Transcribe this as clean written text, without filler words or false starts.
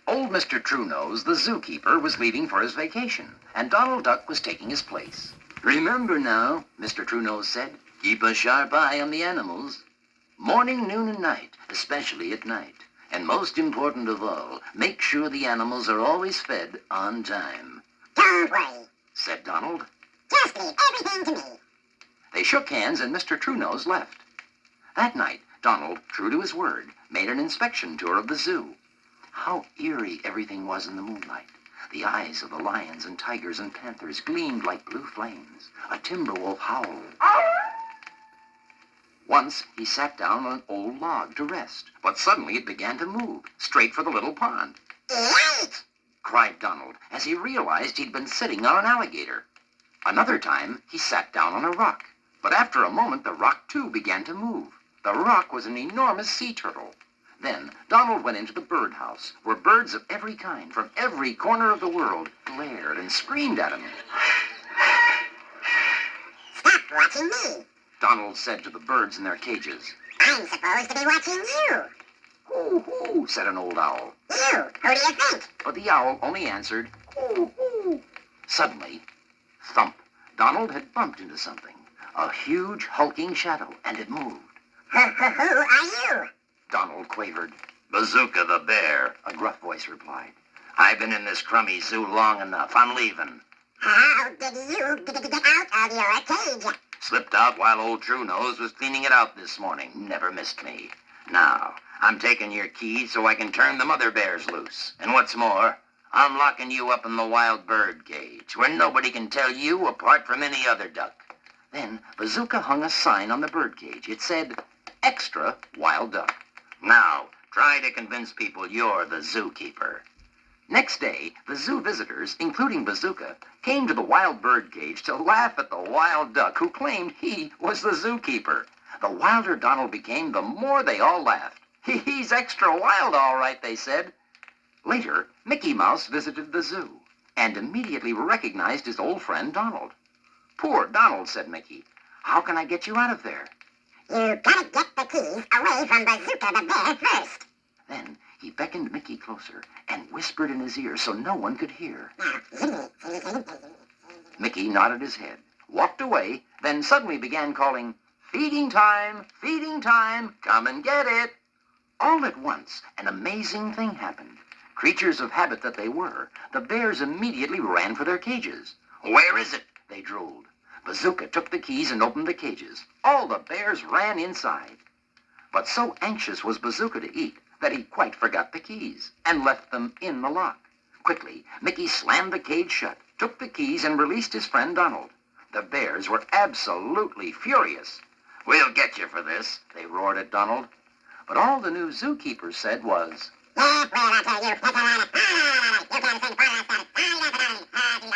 Old Mr. Truenose, the zookeeper, was leaving for his vacation, and Donald Duck was taking his place. "Remember now," Mr. Truenose said, "keep a sharp eye on the animals. Morning, noon, and night, especially at night. And most important of all, make sure the animals are always fed on time." "Don't worry," said Donald. "just leave everything to me." They shook hands and Mr. Truenose left. That night, Donald, true to his word, made an inspection tour of the zoo. How eerie everything was in the moonlight. The eyes of the lions and tigers and panthers gleamed like blue flames. A timber wolf howled. Once he sat down on an old log to rest, but suddenly it began to move, straight for the little pond. "Yikes!" cried Donald, as he realized he'd been sitting on an alligator. Another time, he sat down on a rock, but after a moment the rock too began to move. The rock was an enormous sea turtle. Then Donald went into the birdhouse, where birds of every kind, from every corner of the world, glared and screamed at him. "Stop watching me. Donald said to the birds in their cages. I'm supposed to be watching you." "Hoo, hoo," said an old owl. "You, who do you think?" But the owl only answered, "Hoo, hoo." Suddenly, thump, Donald had bumped into something. A huge, hulking shadow, and it moved. Who are you?" Donald quavered. "Bazooka the bear," a gruff voice replied. "I've been in this crummy zoo long enough. I'm leaving." "How did you get out of your cage?" "Slipped out while old Truenose was cleaning it out this morning. Never missed me. Now, I'm taking your keys so I can turn the mother bears loose. And what's more, I'm locking you up in the wild bird cage, where nobody can tell you apart from any other duck." Then Bazooka hung a sign on the bird cage. It said, "Extra Wild Duck." "Now, try to convince people you're the zookeeper." Next day, the zoo visitors, including Bazooka, came to the wild bird cage to laugh at the wild duck who claimed he was the zookeeper. The wilder Donald became, the more they all laughed. "He's extra wild, all right," they said. Later, Mickey Mouse visited the zoo and immediately recognized his old friend Donald. "Poor Donald," said Mickey. "How can I get you out of there?" "You gotta get the keys away from Bazooka the bear first." Then he beckoned Mickey closer and whispered in his ear so no one could hear. "Now, Mickey nodded his head, walked away, then suddenly began calling, "Feeding time, feeding time, come and get it." All at once, an amazing thing happened. Creatures of habit that they were, the bears immediately ran for their cages. "Where is it?" they drooled. Bazooka took the keys and opened the cages. All the bears ran inside. But so anxious was Bazooka to eat that he quite forgot the keys and left them in the lock. Quickly, Mickey slammed the cage shut, took the keys, and released his friend Donald. The bears were absolutely furious. "We'll get you for this," they roared at Donald. But all the new zookeeper said was, "Yeah, well, I tell you, that's a lot of... You gotta think, well, that's a lot of...